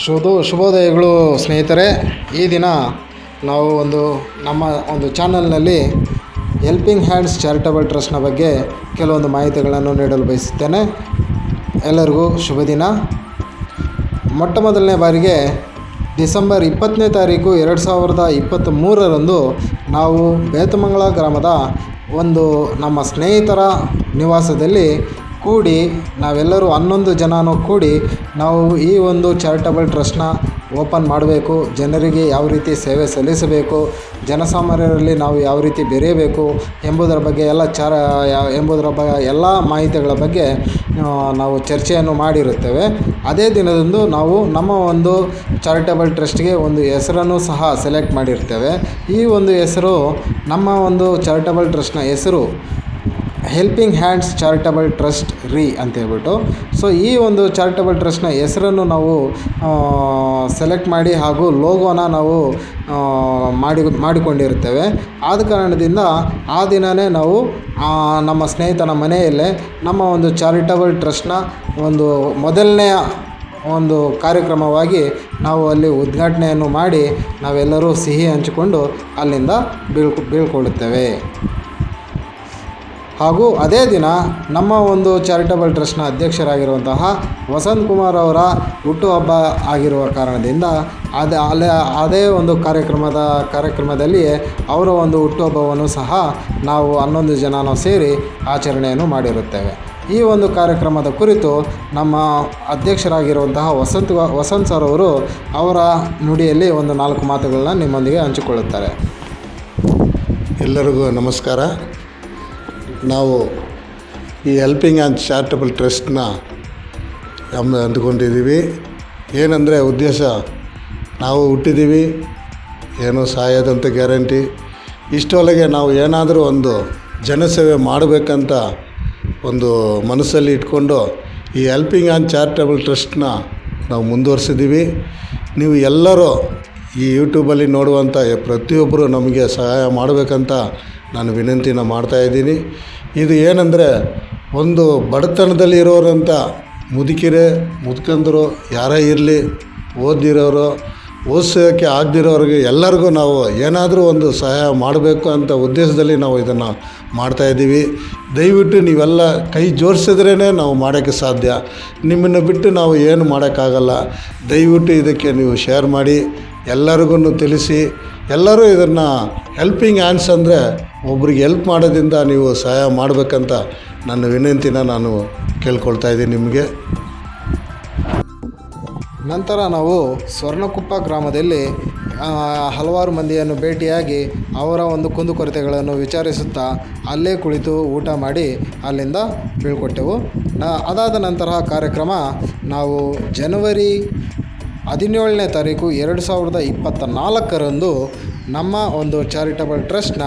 ಶುಭೋದಯಗಳು ಸ್ನೇಹಿತರೆ. ಈ ದಿನ ನಾವು ನಮ್ಮ ಚಾನಲ್ನಲ್ಲಿ ಹೆಲ್ಪಿಂಗ್ ಹ್ಯಾಂಡ್ಸ್ ಚಾರಿಟಬಲ್ ಟ್ರಸ್ಟ್ನ ಬಗ್ಗೆ ಕೆಲವೊಂದು ಮಾಹಿತಿಗಳನ್ನು ನೀಡಲು ಬಯಸುತ್ತೇನೆ. ಎಲ್ಲರಿಗೂ ಶುಭ ದಿನ. ಮೊಟ್ಟ ಮೊದಲನೇ ಬಾರಿಗೆ ಡಿಸೆಂಬರ್ 20ನೇ ತಾರೀಕು 2023ರಂದು ನಾವು ಬೇತಮಂಗಲ ಗ್ರಾಮದ ನಮ್ಮ ಸ್ನೇಹಿತರ ನಿವಾಸದಲ್ಲಿ ಕೂಡಿ ನಾವೆಲ್ಲರೂ 11 ಜನನೂ ಕೂಡಿ ನಾವು ಈ ಚಾರಿಟಬಲ್ ಟ್ರಸ್ಟ್ನ ಓಪನ್ ಮಾಡಬೇಕು, ಜನರಿಗೆ ಯಾವ ರೀತಿ ಸೇವೆ ಸಲ್ಲಿಸಬೇಕು, ಜನಸಾಮಾನ್ಯರಲ್ಲಿ ನಾವು ಯಾವ ರೀತಿ ಬೆರೆಯಬೇಕು ಎಂಬುದರ ಬಗ್ಗೆ ಎಲ್ಲ ಮಾಹಿತಿಗಳ ಬಗ್ಗೆ ನಾವು ಚರ್ಚೆಯನ್ನು ಮಾಡಿರುತ್ತೇವೆ. ಅದೇ ದಿನದಂದು ನಾವು ನಮ್ಮ ಚಾರಿಟಬಲ್ ಟ್ರಸ್ಟ್ಗೆ ಹೆಸರನ್ನು ಸಹ ಸೆಲೆಕ್ಟ್ ಮಾಡಿರ್ತೇವೆ. ಈ ಹೆಸರು ನಮ್ಮ ಚಾರಿಟಬಲ್ ಟ್ರಸ್ಟ್ನ ಹೆಸರು ಹೆಲ್ಪಿಂಗ್ ಹ್ಯಾಂಡ್ಸ್ ಚಾರಿಟಬಲ್ ಟ್ರಸ್ಟ್ ಅಂತ ಹೇಳ್ಬಿಟ್ಟು. ಸೊ ಈ ಚಾರಿಟಬಲ್ ಟ್ರಸ್ಟ್ನ ಹೆಸರನ್ನು ನಾವು ಸೆಲೆಕ್ಟ್ ಮಾಡಿ ಹಾಗೂ ಲೋಗೋನ ನಾವು ಮಾಡಿಕೊಂಡಿರ್ತೇವೆ. ಆದ ಕಾರಣದಿಂದ ಆ ದಿನವೇ ನಾವು ನಮ್ಮ ಸ್ನೇಹಿತನ ಮನೆಯಲ್ಲೇ ನಮ್ಮ ಚಾರಿಟಬಲ್ ಟ್ರಸ್ಟ್ನ ಮೊದಲನೆಯ ಕಾರ್ಯಕ್ರಮವಾಗಿ ನಾವು ಅಲ್ಲಿ ಉದ್ಘಾಟನೆಯನ್ನು ಮಾಡಿ ನಾವೆಲ್ಲರೂ ಸಿಹಿ ಹಂಚಿಕೊಂಡು ಅಲ್ಲಿಂದ ಬೀಳ್ಕೊಳ್ಳುತ್ತೇವೆ. ಹಾಗೂ ಅದೇ ದಿನ ನಮ್ಮ ಚಾರಿಟಬಲ್ ಟ್ರಸ್ಟ್ನ ಅಧ್ಯಕ್ಷರಾಗಿರುವಂತಹ ವಸಂತ್ ಕುಮಾರ್ ಅವರ ಹುಟ್ಟುಹಬ್ಬ ಆಗಿರುವ ಕಾರಣದಿಂದ ಅದೇ ಕಾರ್ಯಕ್ರಮದಲ್ಲಿಯೇ ಅವರ ಹುಟ್ಟುಹಬ್ಬವನ್ನು ಸಹ ನಾವು 11 ಜನನೂ ಸೇರಿ ಆಚರಣೆಯನ್ನು ಮಾಡಿರುತ್ತೇವೆ. ಈ ಕಾರ್ಯಕ್ರಮದ ಕುರಿತು ನಮ್ಮ ಅಧ್ಯಕ್ಷರಾಗಿರುವಂತಹ ವಸಂತ್ ಸರ್ ಅವರು ಅವರ ನುಡಿಯಲ್ಲಿ 4 ಮಾತುಗಳನ್ನ ನಿಮ್ಮೊಂದಿಗೆ ಹಂಚಿಕೊಳ್ಳುತ್ತಾರೆ. ಎಲ್ಲರಿಗೂ ನಮಸ್ಕಾರ. ನಾವು ಈ ಹೆಲ್ಪಿಂಗ್ ಆ್ಯಂಡ್ ಚಾರಿಟಬಲ್ ಟ್ರಸ್ಟ್ನ ಅಂದ್ಕೊಂಡಿದ್ದೀವಿ. ಏನಂದರೆ ಉದ್ದೇಶ, ನಾವು ಹುಟ್ಟಿದ್ದೀವಿ, ಏನೋ ಸಾಯೋದಂತ ಗ್ಯಾರಂಟಿ. ಇಷ್ಟೊಳಗೆ ನಾವು ಏನಾದರೂ ಜನಸೇವೆ ಮಾಡಬೇಕಂತ ಮನಸ್ಸಲ್ಲಿ ಇಟ್ಕೊಂಡು ಈ ಹೆಲ್ಪಿಂಗ್ ಆ್ಯಂಡ್ ಚಾರಿಟಬಲ್ ಟ್ರಸ್ಟ್ನ ನಾವು ಮುಂದುವರ್ಸಿದ್ದೀವಿ. ನೀವು ಎಲ್ಲರೂ ಈ ಯೂಟ್ಯೂಬಲ್ಲಿ ನೋಡುವಂಥ ಪ್ರತಿಯೊಬ್ಬರು ನಮಗೆ ಸಹಾಯ ಮಾಡಬೇಕಂತ ನಾನು ವಿನಂತಿನ ಮಾಡ್ತಾಯಿದ್ದೀನಿ. ಇದು ಏನಂದರೆ ಬಡತನದಲ್ಲಿ ಇರೋರಂಥ ಮುದುಕಂದರು ಯಾರೇ ಇರಲಿ, ಓದಿರೋರು, ಓದಿಸೋಕ್ಕೆ ಆಗದಿರೋರಿಗೆ ಎಲ್ಲರಿಗೂ ನಾವು ಏನಾದರೂ ಸಹಾಯ ಮಾಡಬೇಕು ಅಂತ ಉದ್ದೇಶದಲ್ಲಿ ನಾವು ಇದನ್ನು ಮಾಡ್ತಾಯಿದ್ದೀವಿ. ದಯವಿಟ್ಟು ನೀವೆಲ್ಲ ಕೈ ಜೋಡಿಸಿದ್ರೇ ನಾವು ಮಾಡೋಕ್ಕೆ ಸಾಧ್ಯ. ನಿಮ್ಮನ್ನು ಬಿಟ್ಟು ನಾವು ಏನು ಮಾಡೋಕ್ಕಾಗಲ್ಲ. ದಯವಿಟ್ಟು ಇದಕ್ಕೆ ನೀವು ಶೇರ್ ಮಾಡಿ, ಎಲ್ಲರಿಗೂ ತಿಳಿಸಿ. ಎಲ್ಲರೂ ಇದನ್ನು ಹೆಲ್ಪಿಂಗ್ ಹ್ಯಾಂಡ್ಸ್ ಅಂದರೆ ಒಬ್ರಿಗೆ ಹೆಲ್ಪ್ ಮಾಡೋದ್ರಿಂದ ನೀವು ಸಹಾಯ ಮಾಡಬೇಕಂತ ನನ್ನ ವಿನಂತಿನ ನಾನು ಕೇಳ್ಕೊಳ್ತಾ ಇದ್ದೀನಿ ನಿಮಗೆ. ನಂತರ ನಾವು ಸ್ವರ್ಣಕುಪ್ಪ ಗ್ರಾಮದಲ್ಲಿ ಹಲವಾರು ಮಂದಿಯನ್ನು ಭೇಟಿಯಾಗಿ ಅವರ ಕುಂದುಕೊರತೆಗಳನ್ನು ವಿಚಾರಿಸುತ್ತಾ ಅಲ್ಲೇ ಕುಳಿತು ಊಟ ಮಾಡಿ ಅಲ್ಲಿಂದ ಬೀಳ್ಕೊಟ್ಟೆವು. ಅದಾದ ನಂತರ ಕಾರ್ಯಕ್ರಮ ನಾವು ಜನವರಿ 17ನೇ ತಾರೀಕು 2024ರಂದು ನಮ್ಮ ರಿಜಿಸ್ಟ್ರೇಷನ್ ಟ್ರಸ್ಟ್ನ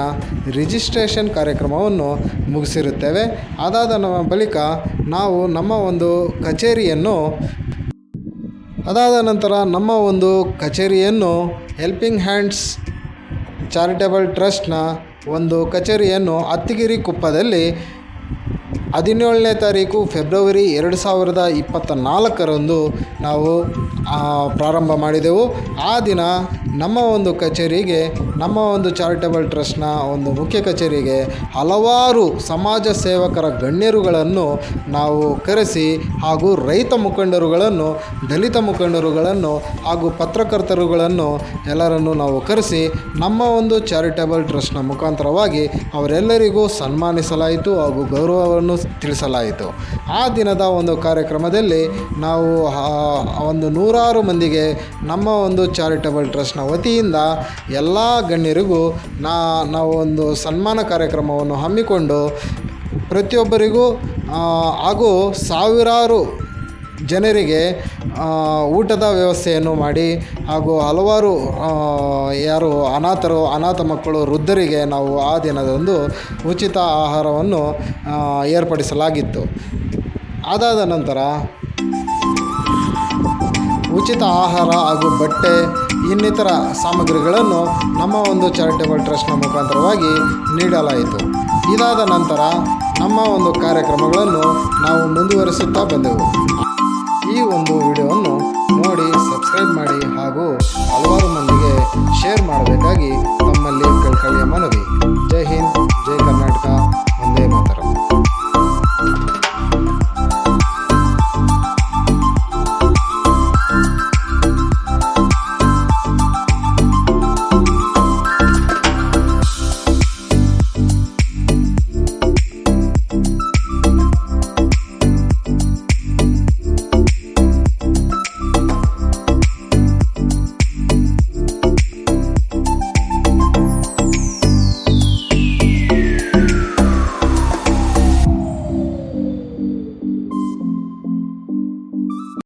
ರಿಜಿಸ್ಟ್ರೇಷನ್ ಕಾರ್ಯಕ್ರಮವನ್ನು ಮುಗಿಸಿರುತ್ತೇವೆ. ಅದಾದ ಬಳಿಕ ನಾವು ನಮ್ಮ ಕಚೇರಿಯನ್ನು ಹೆಲ್ಪಿಂಗ್ ಹ್ಯಾಂಡ್ಸ್ ಚಾರಿಟಬಲ್ ಟ್ರಸ್ಟ್ನ ಕಚೇರಿಯನ್ನು ಅತ್ತಿಗಿರಿ ಕುಪ್ಪದಲ್ಲಿ 17ನೇ ತಾರೀಕು ಫೆಬ್ರವರಿ 2024ರಂದು ನಾವು ಪ್ರಾರಂಭ ಮಾಡಿದೆವು. ಆ ದಿನ ನಮ್ಮ ಕಚೇರಿಗೆ, ನಮ್ಮ ಚಾರಿಟಬಲ್ ಟ್ರಸ್ಟ್ನ ಮುಖ್ಯ ಕಚೇರಿಗೆ ಹಲವಾರು ಸಮಾಜ ಸೇವಕರ ಗಣ್ಯರುಗಳನ್ನು ನಾವು ಕರೆಸಿ ಹಾಗೂ ರೈತ ಮುಖಂಡರುಗಳನ್ನು, ದಲಿತ ಮುಖಂಡರುಗಳನ್ನು ಹಾಗೂ ಪತ್ರಕರ್ತರುಗಳನ್ನು ಎಲ್ಲರನ್ನು ನಾವು ಕರೆಸಿ ನಮ್ಮ ಚಾರಿಟಬಲ್ ಟ್ರಸ್ಟ್ನ ಮುಖಾಂತರವಾಗಿ ಅವರೆಲ್ಲರಿಗೂ ಸನ್ಮಾನಿಸಲಾಯಿತು ಹಾಗೂ ಗೌರವವನ್ನು ತಿಳಿಸಲಾಯಿತು. ಆ ದಿನದ ಕಾರ್ಯಕ್ರಮದಲ್ಲಿ ನಾವು 100 ಮಂದಿಗೆ ನಮ್ಮ ಚಾರಿಟಬಲ್ ಟ್ರಸ್ಟ್ನ ವತಿಯಿಂದ ಎಲ್ಲ ಗಣ್ಯರಿಗೂ ನಾವು ಸನ್ಮಾನ ಕಾರ್ಯಕ್ರಮವನ್ನು ಹಮ್ಮಿಕೊಂಡು ಪ್ರತಿಯೊಬ್ಬರಿಗೂ ಹಾಗೂ ಸಾವಿರಾರು ಜನರಿಗೆ ಊಟದ ವ್ಯವಸ್ಥೆಯನ್ನು ಮಾಡಿ ಹಾಗೂ ಹಲವಾರು ಅನಾಥ ಮಕ್ಕಳು, ವೃದ್ಧರಿಗೆ ನಾವು ಆ ದಿನದಂದು ಉಚಿತ ಆಹಾರವನ್ನು ಏರ್ಪಡಿಸಲಾಗಿತ್ತು. ಅದಾದ ನಂತರ ಉಚಿತ ಆಹಾರ ಹಾಗೂ ಬಟ್ಟೆ ಇನ್ನಿತರ ಸಾಮಗ್ರಿಗಳನ್ನು ನಮ್ಮ ಚಾರಿಟಬಲ್ ಟ್ರಸ್ಟ್ನ ಮುಖಾಂತರವಾಗಿ ನೀಡಲಾಯಿತು. ಇದಾದ ನಂತರ ನಮ್ಮ ಕಾರ್ಯಕ್ರಮಗಳನ್ನು ನಾವು ಮುಂದುವರಿಸುತ್ತಾ ಬಂದೆವು. ಈ